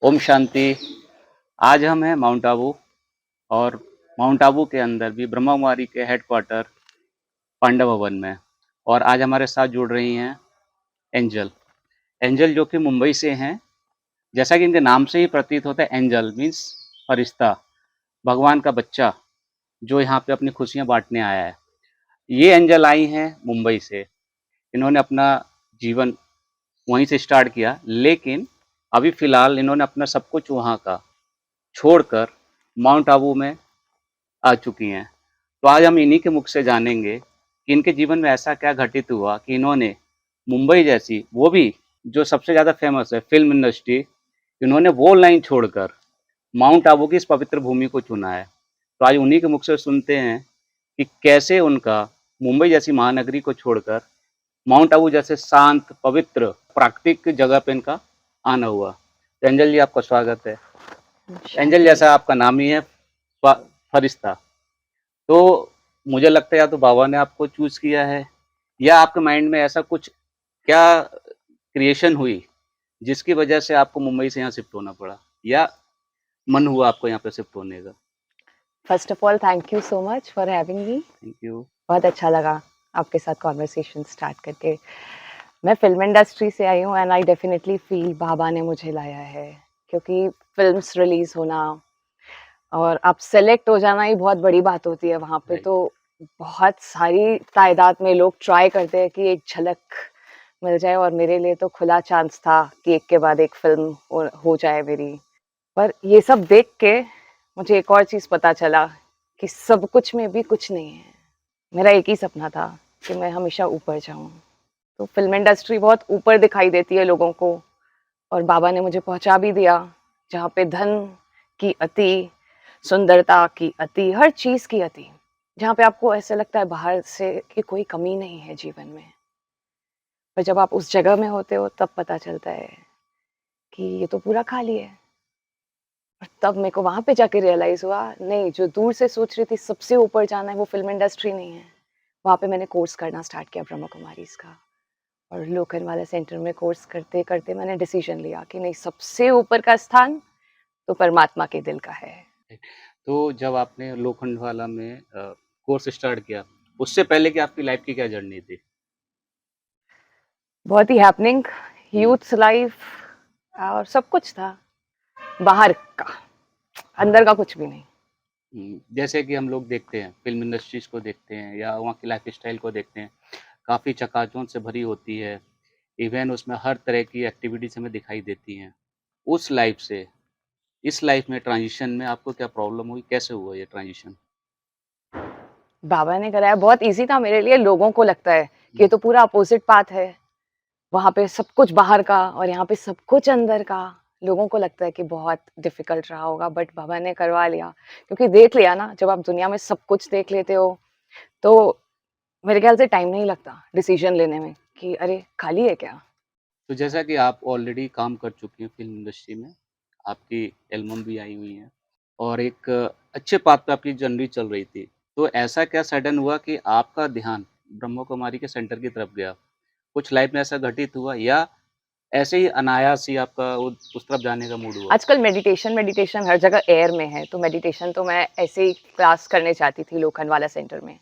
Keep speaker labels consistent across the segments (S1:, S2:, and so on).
S1: ओम शांति। आज हम हैं माउंट आबू और माउंट आबू के अंदर भी ब्रह्मा कुमारी के हेडक्वार्टर पांडव भवन में। और आज हमारे साथ जुड़ रही हैं एंजल। एंजल जो कि मुंबई से हैं। जैसा कि इनके नाम से ही प्रतीत होता है, एंजल मीन्स फरिश्ता, भगवान का बच्चा जो यहाँ पे अपनी खुशियाँ बांटने आया है। ये एंजल आई हैं मुंबई से। इन्होंने अपना जीवन वहीं से स्टार्ट किया, लेकिन अभी फ़िलहाल इन्होंने अपना सब कुछ वहाँ का छोड़कर माउंट आबू में आ चुकी हैं। तो आज हम इन्हीं के मुख से जानेंगे कि इनके जीवन में ऐसा क्या घटित हुआ कि इन्होंने मुंबई जैसी, वो भी जो सबसे ज़्यादा फेमस है फ़िल्म इंडस्ट्री, इन्होंने वो लाइन छोड़कर माउंट आबू की इस पवित्र भूमि को चुना है। तो आज उन्हीं के मुख से सुनते हैं कि कैसे उनका मुंबई जैसी महानगरी को छोड़कर माउंट आबू जैसे शांत, पवित्र, प्राकृतिक जगह पे इनका आना हुआ। तो एंजल जी, आपका स्वागत है। एंजल,
S2: शांति।
S1: जैसा आपका नाम ही है फरिश्ता, तो मुझे लगता है या तो बाबा ने आपको चूज किया है या आपके माइंड में ऐसा कुछ क्या क्रिएशन हुई जिसकी वजह से आपको मुंबई से यहाँ शिफ्ट होना पड़ा, या मन हुआ आपको यहाँ पे शिफ्ट होने का।
S2: First of all thank you so much for having me.
S1: Thank you.
S2: बहुत अच्छा लगा आपके साथ कॉन्वर्सेशन स्टार्ट करके। मैं फिल्म इंडस्ट्री से आई हूँ एंड आई डेफिनेटली फील बाबा ने मुझे लाया है, क्योंकि फिल्म्स रिलीज होना और आप सेलेक्ट हो जाना ही बहुत बड़ी बात होती है। वहाँ पे
S1: राइट।
S2: तो बहुत सारी तादाद में लोग ट्राई करते हैं कि एक झलक मिल जाए, और मेरे लिए तो खुला चांस था कि एक के बाद एक फिल्म हो जाए मेरी। पर ये सब देख के मुझे एक और चीज़ पता चला कि सब कुछ में भी कुछ नहीं है। मेरा एक ही सपना था कि मैं हमेशा ऊपर जाऊं। तो फिल्म इंडस्ट्री बहुत ऊपर दिखाई देती है लोगों को, और बाबा ने मुझे पहुंचा भी दिया जहाँ पे धन की अति, सुंदरता की अति, हर चीज़ की अति, जहाँ पे आपको ऐसा लगता है बाहर से कि कोई कमी नहीं है जीवन में। पर जब आप उस जगह में होते हो तब पता चलता है कि ये तो पूरा खाली है। और तब मेरे को वहाँ पे जाके रियलाइज़ हुआ, नहीं, जो दूर से सोच रही थी सबसे ऊपर जाना है वो फ़िल्म इंडस्ट्री नहीं है। वहाँ पे मैंने कोर्स करना स्टार्ट किया ब्रह्मा कुमारीज़ का, और लोखंडवाला सेंटर में कोर्स करते-करते मैंने डिसीज़न लिया कि नहीं, सबसे ऊपर का स्थान तो परमात्मा के दिल का है।
S1: तो जब आपने लोखंडवाला में कोर्स स्टार्ट किया, उससे पहले की आपकी लाइफ की क्या जर्नी थी?
S2: बहुत ही हैपनिंग
S1: हम्म।
S2: यूथ लाइफ़, और सब कुछ था, बाहर का, अंदर का कुछ भी नहीं।
S1: जैसे कि हम लोग देखते हैं, फ़िल्म इंडस्ट्रीज़ को देखते हैं या वहाँ की लाइफ़स्टाइल को देखते हैं, काफ़ी चकाचौंध से भरी होती है। इवन उसमें हर तरह की एक्टिविटीज़ हमें दिखाई देती हैं। उस लाइफ़ से इस लाइफ़ में ट्रांज़िशन में आपको क्या प्रॉब्लम हुई? कैसे हुआ ये ट्रांज़िशन?
S2: बाबा ने कराया, बहुत ईज़ी था मेरे लिए। लोगों को लगता है कि ये
S1: हुँ।
S2: तो पूरा अपोज़िट पाथ है। वहाँ पे सब कुछ बाहर का और यहाँ पे सब कुछ अंदर का। लोगों को लगता है कि बहुत डिफ़िकल्ट रहा होगा, बट बाबा ने करवा लिया। क्योंकि देख लिया ना, जब आप दुनिया में सब कुछ देख लेते हो, तो मेरे ख़्याल से टाइम नहीं लगता डिसीज़न लेने में कि अरे! खाली है क्या?
S1: तो जैसा कि आप ऑलरेडी काम कर चुकी हैं फ़िल्म इंडस्ट्री में, आपकी एल्बम भी आई हुई है और एक अच्छे पाथ पे आपकी जर्नी चल रही थी। तो ऐसा क्या सडन हुआ कि आपका ध्यान ब्रह्मा कुमारी के सेंटर की तरफ गया? कुछ लाइफ़ में ऐसा घटित हुआ या ऐसे ही अनायास ही आपका वो उस तरफ जाने का मूड हुआ?
S2: आजकल मेडिटेशन मेडिटेशन हर जगह एयर में है, तो मेडिटेशन तो मैं ऐसे ही क्लास करने जाती थी लोखंडवाला सेंटर में।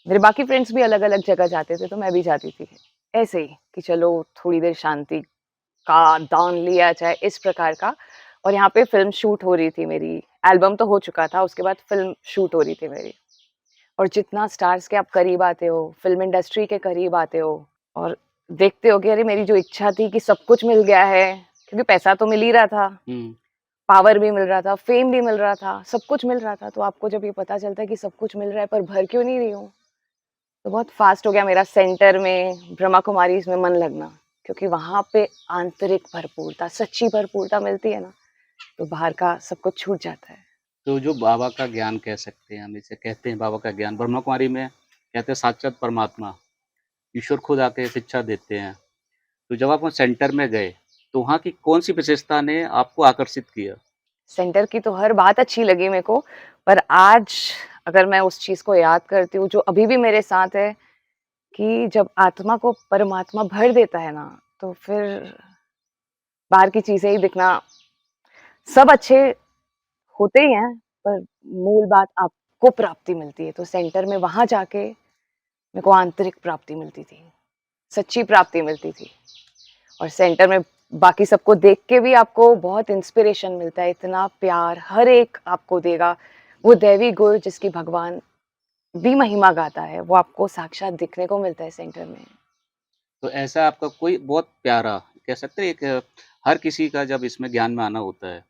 S2: मेरे बाकी फ्रेंड्स भी अलग-अलग जगह जाते थे, तो मैं भी जाती थी। ऐसे ही कि चलो थोड़ी देर शांति का दान लिया जाए, इस प्रकार का। और यहाँ पे फ़िल्म शूट हो रही थी मेरी। एल्बम तो हो चुका था, उसके बाद फ़िल्म शूट हो रही थी मेरी। और जितना स्टार्स के आप करीब आते हो, फ़िल्म इंडस्ट्री के करीब आते हो, और देखते हो कि अरे, मेरी जो इच्छा थी कि सब कुछ मिल गया है, क्योंकि पैसा तो मिल ही रहा था,
S1: हुँ।
S2: पावर भी मिल रहा था, फ़ेम भी मिल रहा था, सब कुछ मिल रहा था। तो आपको जब ये पता चलता है कि सब कुछ मिल रहा है पर भर क्यों नहीं रही हूँ, तो बहुत फ़ास्ट हो गया मेरा सेंटर में, ब्रह्मा कुमारीज़ में मन लगना। क्योंकि वहाँ पे आंतरिक भरपूरता, सच्ची भरपूरता मिलती है ना, तो बाहर का सब कुछ छूट जाता है।
S1: तो जो बाबा का ज्ञान कह सकते हैं, हम इसे कहते हैं बाबा का ज्ञान, ब्रह्मा कुमारी में कहते हैं साक्षात परमात्मा, ईश्वर खुद आके शिक्षा देते हैं। तो जब आप वहाँ सेंटर में गए, तो वहाँ की कौन-सी विशेषता ने आपको आकर्षित किया?
S2: सेंटर की तो हर बात अच्छी लगी मेरे को, पर आज अगर मैं उस चीज़ को याद करती हूँ, जो अभी भी मेरे साथ है, कि जब आत्मा को परमात्मा भर देता है ना, तो फिर बाहर की चीजें ही दिखना, सब अच्छे होते ही हैं, पर मूल बात आपको प्राप्ति मिलती है। तो सेंटर में वहां जाके मेरे को आंतरिक प्राप्ति मिलती थी, सच्ची प्राप्ति मिलती थी। और सेंटर में बाकी सबको देख के भी आपको बहुत इंस्पिरेशन मिलता है, इतना प्यार हर एक आपको देगा। वो दैवी गुण जिसकी भगवान भी महिमा गाता है, वो आपको साक्षात दिखने को मिलता है सेंटर में।
S1: तो ऐसा आपका कोई बहुत प्यारा कह सकते हैं एक हर किसी का जब इसमें ज्ञान में आना होता है,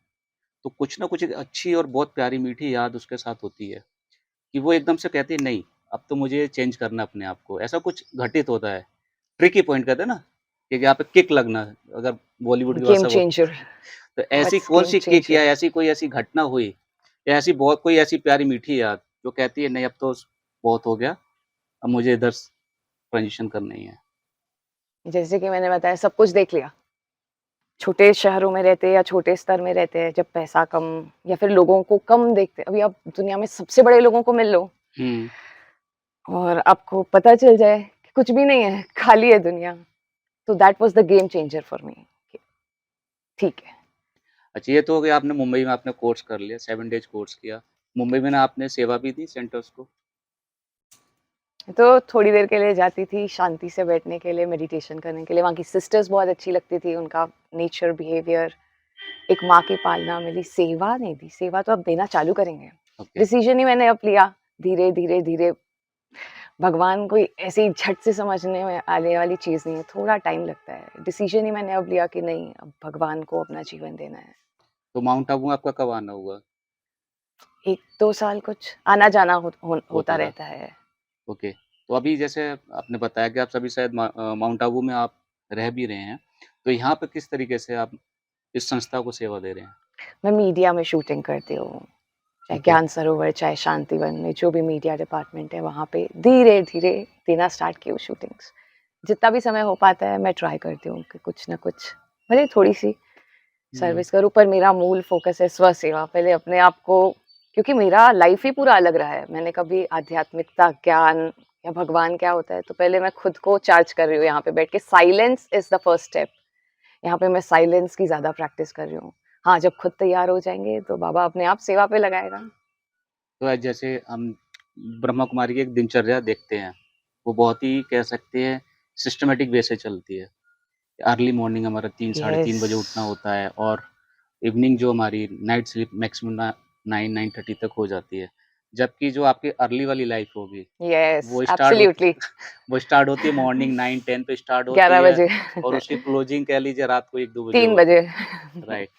S1: तो कुछ ना कुछ एक अच्छी और बहुत प्यारी मीठी याद उसके साथ होती है, कि वो एकदम से कहती है नहीं, अब तो मुझे चेंज करना है अपने आप को। ऐसा कुछ घटित होता है, ट्रिकी पॉइंट कहते हैं ना, कि यहाँ पे किक लगना, अगर बॉलीवुड की
S2: गेम
S1: भाषा बोले
S2: चेंजर,
S1: तो ऐसी
S2: व्हाट्स गेम
S1: कौन-सी किक या
S2: चेंजर?
S1: ऐसी कोई ऐसी घटना हुई, या ऐसी बहुत कोई ऐसी प्यारी मीठी याद जो कहती है नहीं अब तो बहुत हो गया, अब मुझे इधर ट्रांज़िशन करनी है?
S2: जैसे कि मैंने बताया, सब कुछ देख लिया। छोटे शहरों में रहते हैं या छोटे स्तर में रहते हैं, जब पैसा कम या फिर लोगों को कम देखते हैं। अभी आप दुनिया में सबसे बड़े लोगों को मिल लो
S1: हुँ।
S2: और आपको पता चल जाए कि कुछ भी नहीं है, खाली है दुनिया। तो that was the game changer for me. ठीक है।
S1: अच्छा ये तो हो गया आपने मुंबई में आपने कोर्स कर लिया, 7 डेज़ कोर्स किया। मुंबई में ना आपने सेवा भी दी सेंटर्स को?
S2: तो थोड़ी देर के लिए जाती थी, शांति से बैठने के लिए, मेडिटेशन करने के लिए। वहाँ की सिस्टर्स बहुत अच्छी लगती थी, उनका नेचर, बिहेवियर, एक माँ की पालना मिली। सेवा नहीं दी, सेवा तो अब देना चालू करेंगे।
S1: ओके।
S2: डिसीजन ही मैंने अब लिया, धीरे, धीरे, धीरे। भगवान कोई ऐसे ही झट से समझने में आने वाली चीज़ नहीं है, थोड़ा टाइम लगता है। डिसीजन ही मैंने अब लिया कि नहीं, अब भगवान को अपना जीवन देना है।
S1: तो माउंट आबू आपका कब आना हुआ?
S2: 1-2 साल कुछ आना-जाना होता
S1: होता रहा,
S2: रहता है।
S1: ओके। तो अभी जैसे आपने बताया कि आप सभी शायद माउंट आबू में आप रह भी रहे हैं, तो यहाँ पे किस तरीके से आप इस संस्था को सेवा दे रहे हैं?
S2: मैं मीडिया में शूटिंग करती हूँ, चाहे
S1: ओके।
S2: ज्ञान सरोवर, चाहे शांतिवन में, जो भी मीडिया डिपार्टमेंट है, वहाँ पे धीरे-धीरे देना स्टार्ट की हूँ शूटिंग्स। जितना भी समय हो पाता है, मैं ट्राई करती हूँ कि कुछ ना कुछ, भले थोड़ी-सी
S1: हुँ।
S2: सर्विस करूँ, पर मेरा मूल फ़ोकस है स्व-सेवा। पहले अपने आप को, क्योंकि मेरा लाइफ़ ही पूरा अलग रहा है। मैंने कभी आध्यात्मिकता, ज्ञान या भगवान क्या होता है, तो पहले मैं खुद को चार्ज कर रही हूँ यहाँ पे बैठ के। Silence is the first step. यहाँ पे मैं साइलेंस की ज़्यादा प्रैक्टिस कर रही हूँ। हाँ, जब खुद तैयार हो जाएँगे, तो बाबा अपने आप सेवा पे लगाएगा।
S1: तो आज जैसे हम ब्रह्मा कुमारी की एक दिनचर्या देखते हैं, वो बहुत ही कह सकते हैं सिस्टमैटिक वे से चलती है। अर्ली मॉर्निंग हमारा 3 साढ़े
S2: यस।
S1: 3 बजे उठना होता है और इवनिंग जो हमारी नाइट स्लीप मैक्सिमम ना 9-9:30 तक हो जाती है। जबकि जो आपकी अर्ली वाली लाइफ़ होगी,
S2: यस,
S1: वो स्टार्ट होती
S2: एब्सोल्यूटली।
S1: वो स्टार्ट होती है मॉर्निंग 9-10 पे स्टार्ट होती
S2: 11
S1: है
S2: बजे।
S1: और उसकी क्लोजिंग कह लीजिए रात को 1-2 बजे
S2: 3
S1: होती
S2: बजे।
S1: है। राइट।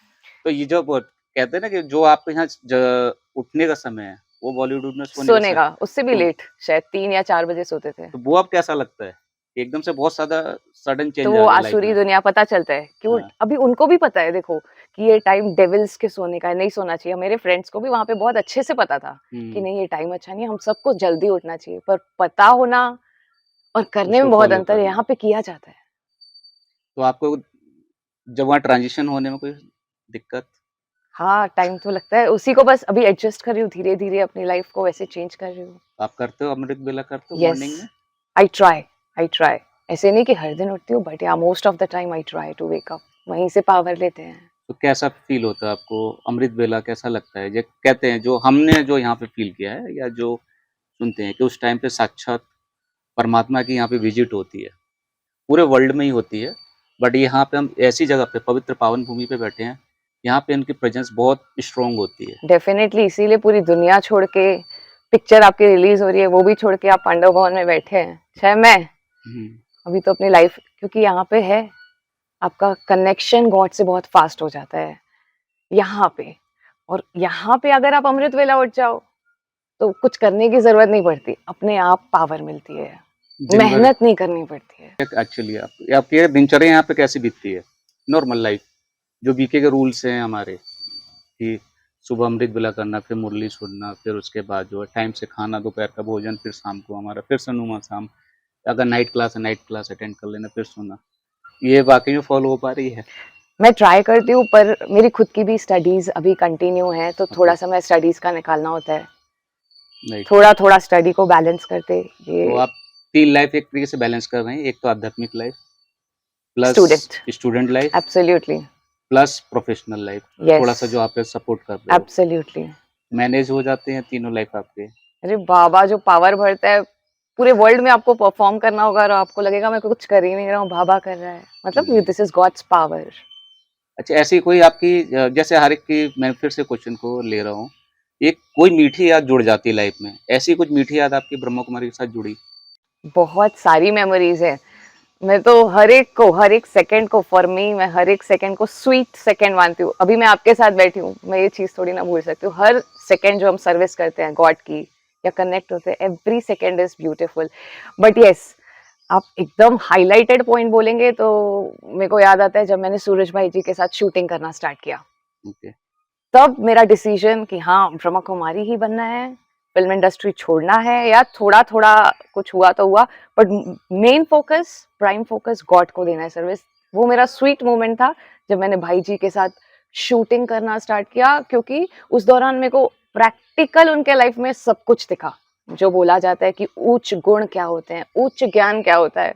S1: तो ये जो ब कहते हैं ना कि जो आपके यहाँ उठने का समय है, वो बॉलीवुड में सोने का
S2: सोने
S1: समय
S2: का, उससे भी
S1: तो
S2: लेट, शायद 3 या 4 बजे सोते थे।
S1: तो वो अब कैसा लगता है? एकदम से बहुत ज़्यादा सडन
S2: तो
S1: चेंज
S2: वो
S1: आ गया लाइफ़
S2: आसुरी
S1: में।
S2: दुनिया पता चलता है कि वो,
S1: हाँ।
S2: अभी उनको भी पता है, देखो, कि ये टाइम डेविल्स के सोने का है, नहीं सोना चाहिए। मेरे फ्रेंड्स को भी वहाँ पे बहुत अच्छे से पता था कि
S1: हुँ,
S2: नहीं, ये टाइम अच्छा नहीं है, हम सबको जल्दी उठना चाहिए। पर पता होना और करने
S1: उसको
S2: में बहुत
S1: फ़ॉलो
S2: अंतर है,
S1: करना।
S2: यहाँ पे किया जाता है।
S1: तो आपको जब वहाँ ट्रांज़िशन होने में कोई दिक्कत?
S2: हाँ, टाइम तो लगता है, उसी को बस अभी एडजस्ट कर रही हूँ, धीरे-धीरे अपनी लाइफ को वैसे चेंज कर रही हूँ।
S1: आप करते हो अमृत वेला करते हो
S2: यस,
S1: मॉर्निंग में?
S2: I try, I try. ऐसे नहीं कि हर दिन उठती हूँ, बट या most of the time I try to wake up. वहीं से पावर लेते हैं।
S1: तो कैसा फ़ील होता है आपको? अमृत वेला कैसा लगता है? ये कहते हैं जो हमने जो यहाँ पे फ़ील किया है या जो सुनते हैं कि उस टाइम पे साक्षात परमात्मा की यहाँ पे विज़िट होती है। पूरे वर्ल्ड में ही होती है, बट यहाँ पे हम ऐसी जगह पे पवित्र पावन भूमि पे बैठे हैं, यहाँ पे उनकी प्रेज़ेंस बहुत स्ट्रॉन्ग होती है।
S2: डेफिनेटली, इसीलिए पूरी दुनिया छोड़ के पिक्चर आपकी रिलीज हो रही है, वो भी छोड़ के आप पांडव भवन में बैठे हैं। चाहे मैं
S1: हुँ,
S2: अभी तो अपनी लाइफ, क्योंकि यहाँ पे है, आपका कनेक्शन गॉड से बहुत फास्ट हो जाता है यहाँ पे। और यहाँ पे अगर आप अमृत वेला उठ जाओ, तो कुछ करने की जरूरत नहीं पड़ती, अपने आप पावर मिलती है,
S1: दिन भर
S2: मेहनत नहीं करनी पड़ती है।
S1: एक्चुअली आप आपकी दिनचर्या यहाँ पे कैसी बीतती है? नॉर्मल लाइफ़, जो बीके के रूल्स हैं हमारे कि सुबह अमृत वेला करना, फिर मुरली सुनना, फिर उसके बाद जो है टाइम से खाना, दोपहर का भोजन, फिर शाम को हमारा फिर सनुमा शाम, अगर नाइट क्लास है, नाइट क्लास अटेंड कर लेना, फिर सोना। ये वाक़ई में फ़ॉलो हो पा रही है?
S2: मैं ट्राई करती हूँ, पर मेरी खुद की भी स्टडीज अभी कंटिन्यू है, तो
S1: ओके,
S2: थोड़ा सा मैं स्टडीज का निकालना होता है।
S1: राइट।
S2: थोड़ा थोड़ा स्टडी को बैलेंस करते
S1: तो
S2: ये।
S1: आप 3 लाइफ़ एक तरीके से बैलेंस कर रहे हैं, एक तो आध्यात्मिक life plus
S2: student,
S1: student life
S2: absolutely.
S1: Plus professional life, थोड़ा सा
S2: यस,
S1: जो आप सपोर्ट कर रहे हो,
S2: एब्सोल्युटली।
S1: मैनेज हो जाते हैं तीनों लाइफ आपके।
S2: अरे बाबा, जो पावर भरता है, पूरे वर्ल्ड में आपको परफॉर्म करना होगा और आपको लगेगा मैं कुछ कर ही नहीं रहा हूँ, बाबा कर रहा है, मतलब
S1: हम्म।
S2: This is God's power.
S1: अच्छा, ऐसी कोई आपकी जैसे हर एक की, मैं फिर से क्वेश्चन को ले रहा हूँ, एक कोई मीठी याद जुड़ जाती है लाइफ में, ऐसी कुछ मीठी याद आपकी ब्रह्मा कुमारी के साथ जुड़ी?
S2: बहुत सारी मेमोरीज है। मैं तो हर एक सेकंड को, फॉर मी, मैं हर एक सेकंड को स्वीट सेकंड मानती हूँ। अभी मैं आपके साथ बैठी हूँ, मैं ये चीज थोड़ी ना भूल सकती हूँ। हर सेकंड जो हम सर्विस करते हैं गॉड की या कनेक्ट होते हैं, every second is beautiful. But yes, आप एकदम हाईलाइटेड पॉइंट बोलेंगे तो मेरे को याद आता है जब मैंने सूरज भाई जी के साथ शूटिंग करना स्टार्ट किया।
S1: ओके।
S2: तब मेरा डिसीजन कि हाँ, ब्रह्मा कुमारी ही बनना है, फिल्म इंडस्ट्री छोड़ना है, या थोड़ा थोड़ा कुछ हुआ तो हुआ, but main focus, prime focus God को देना है सर्विस। वो मेरा स्वीट मोमेंट था जब मैंने भाई जी के साथ शूटिंग करना स्टार्ट किया, क्योंकि उस दौरान मेरे को प्रैक्टिकल उनके लाइफ में सब कुछ दिखा। जो बोला जाता है कि उच्च गुण क्या होते हैं, उच्च ज्ञान क्या होता है।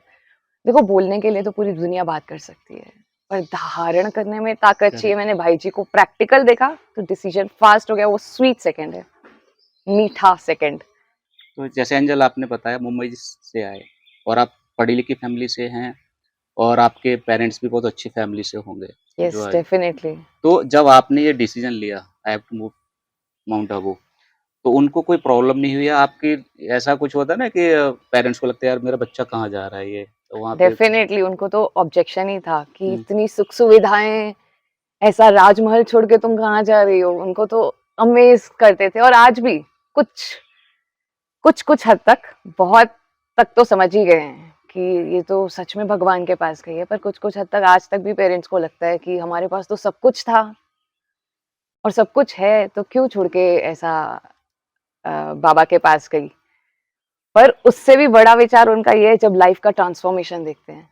S2: देखो, बोलने के लिए तो पूरी दुनिया बात कर सकती है, पर धारण करने में ताकत चाहिए।
S1: करेक्ट।
S2: मैंने भाई जी को प्रैक्टिकल देखा तो डिसीजन फास्ट हो गया। वो स्वीट सेकंड है, मीठा सेकंड।
S1: तो जैसे एंजल आपने बताया मुंबई से आए और आप पढ़ी लिखी फैमिली से हैं और आपके पेरेंट्स भी बहुत अच्छी फैमिली से होंगे जो
S2: यस,
S1: आए।
S2: डेफिनेटली।
S1: तो जब आपने ये डिसीजन लिया I have to move Mount Abu, तो उनको कोई प्रॉब्लम नहीं हुई? आपकी ऐसा कुछ होता है ना कि पेरेंट्स को लगता है यार मेरा बच्चा कहाँ जा रहा है ये, तो वहाँ पे
S2: डेफिनेटली उनको तो ऑब्जेक्शन ही था कि
S1: हुँ,
S2: इतनी सुख सुविधाएं, ऐसा राजमहल छोड़ के तुम कहाँ जा रही हो। उनको तो अमेज करते थे, और आज भी कुछ कुछ कुछ हद तक, बहुत तक तो समझ ही गए हैं कि ये तो सच में भगवान के पास गई है। पर कुछ कुछ हद तक आज तक भी पेरेंट्स को लगता है कि हमारे पास तो सब कुछ था और सब कुछ है, तो क्यों छोड़ के ऐसा बाबा के पास गई। पर उससे भी बड़ा विचार उनका ये है, जब लाइफ का ट्रांसफॉर्मेशन देखते हैं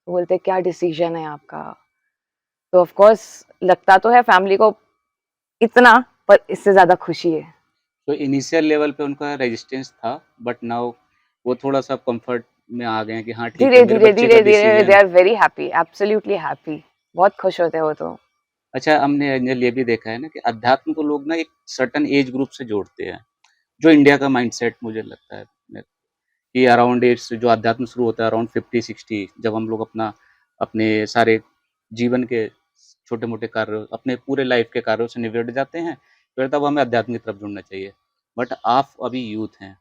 S2: तो बोलते हैं क्या डिसीजन है आपका। तो ऑफ कोर्स लगता तो है फैमिली को इतना, पर इससे ज्यादा खुशी है।
S1: तो इनिशियल लेवल पे उनका रेजिस्टेंस था, बट नाउ वो थोड़ा-सा कम्फर्ट में आ गए हैं कि हाँ ठीक है,
S2: धीरे
S1: मेरे
S2: धीरे
S1: बच्चे का
S2: धीरे धीरे दे
S1: decision.
S2: Are very happy, absolutely happy. बहुत खुश होते हो तो।
S1: अच्छा, हमने एंजल ये भी देखा है ना कि अध्यात्म को लोग ना एक सर्टेन एज ग्रुप से जोड़ते हैं, जो इंडिया का माइंडसेट मुझे लगता है कि अराउंड एज से जो अध्यात्म शुरू होता है अराउंड 50-60, जब हम लोग अपना अपने सारे जीवन के छोटे-मोटे कार्यों, अपने पूरे लाइफ के कार्यों से निबट जाते हैं, फिर तब हमें अध्यात्म की तरफ जुड़ना चाहिए। बट आप अभी यूथ हैं,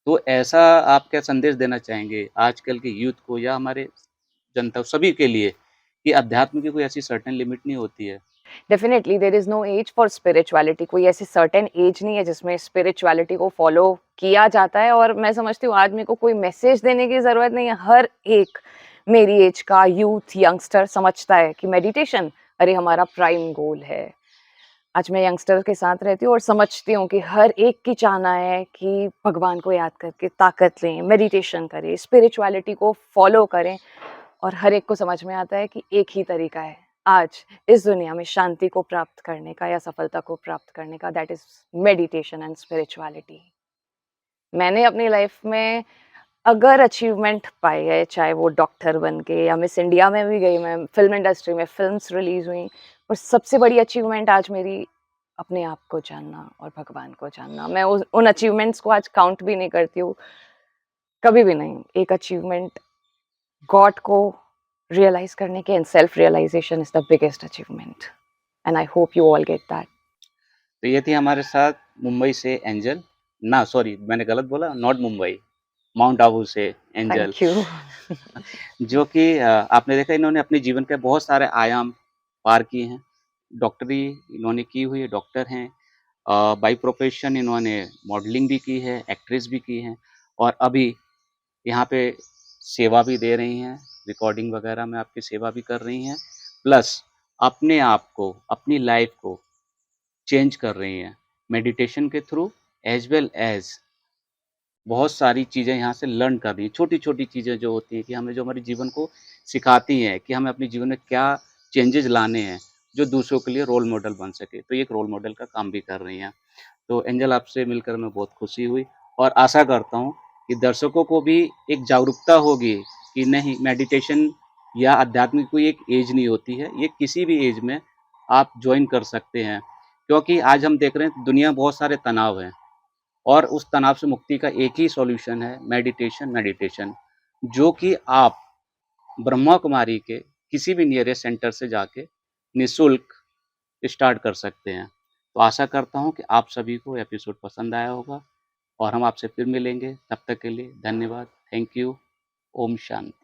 S1: तो ऐसा आप क्या संदेश देना चाहेंगे आजकल के यूथ को या हमारे जनता सभी के लिए कि अध्यात्म की कोई ऐसी सर्टेन लिमिट नहीं होती है?
S2: Definitely there is no age for spirituality. कोई ऐसी सर्टेन एज नहीं है जिसमें स्पिरिचुअलिटी को फॉलो किया जाता है। और मैं समझती हूँ आज मेरे को कोई मैसेज देने की जरूरत नहीं है। हर एक मेरी एज का यूथ, यंगस्टर समझता है कि मेडिटेशन, अरे हमारा प्राइम गोल है। आज मैं यंगस्टर के साथ रहती हूँ और समझती हूँ कि हर एक की चाहना है कि भगवान को याद करके ताकत लें, मेडिटेशन करें, स्पिरिचुअलिटी को फॉलो करें। और हर एक को समझ में आता है कि एक ही तरीका है आज इस दुनिया में शांति को प्राप्त करने का या सफलता को प्राप्त करने का, that is meditation and spirituality. मैंने अपनी लाइफ में अगर अचीवमेंट पाई है, चाहे वो डॉक्टर बन के या मिस इंडिया में भी गई, मैं फिल्म इंडस्ट्री में फिल्म्स रिलीज हुई, और सबसे बड़ी अचीवमेंट आज मेरी अपने आप को जानना और भगवान को जानना। मैं उन अचीवमेंट्स को आज काउंट भी नहीं करती हूँ, कभी भी नहीं। एक अचीवमेंट गॉड को रियलाइज करने के, and self realisation is the biggest achievement, and I hope you all get that.
S1: तो ये थी हमारे साथ मुंबई से एंजल, ना सॉरी मैंने गलत बोला, नॉट मुंबई, माउंट आबू से एंजल।
S2: Thank you.
S1: जो कि आपने देखा इन्होंने अपने जीवन के बहुत सारे आयाम पार किए हैं। डॉक्टरी इन्होंने की हुई है, डॉक्टर हैं। बाय प्रोफेशन इन्होंने मॉडलिंग भी की है, एक्ट्रेस भी की हैं और अभी यहाँ पे सेवा भी दे रही हैं, रिकॉर्डिंग वगैरह में आपकी सेवा भी कर रही हैं। प्लस अपने आप को, अपनी लाइफ़ को चेंज कर रही हैं, मेडिटेशन के थ्रू एज़ वेल एज़ बहुत सारी चीज़ें यहाँ से लर्न कर रही हैं। छोटी-छोटी चीज़ें जो होती हैं कि हमें जो हमारे जीवन को सिखाती हैं कि हमें अपने जीवन में क्या चेंजेज़ लाने हैं, जो दूसरों के लिए रोल मॉडल बन सके। तो ये एक रोल मॉडल का काम भी कर रही हैं। तो एंजल आपसे मिलकर हमें बहुत खुशी हुई और आशा करता हूँ कि दर्शकों को भी एक जागरूकता होगी कि नहीं मेडिटेशन या आध्यात्मिक कोई एक एज नहीं होती है, ये किसी भी एज में आप ज्वाइन कर सकते हैं। क्योंकि आज हम देख रहे हैं दुनिया में बहुत सारे तनाव हैं और उस तनाव से मुक्ति का एक ही सॉल्यूशन है मेडिटेशन, जो कि आप ब्रह्मा कुमारी के किसी भी नियरेस्ट सेंटर से जाके निःशुल्क स्टार्ट कर सकते हैं। तो आशा करता हूँ कि आप सभी को एपिसोड पसंद आया होगा और हम आपसे फिर मिलेंगे। तब तक के लिए धन्यवाद। Thank you. ओम शांति।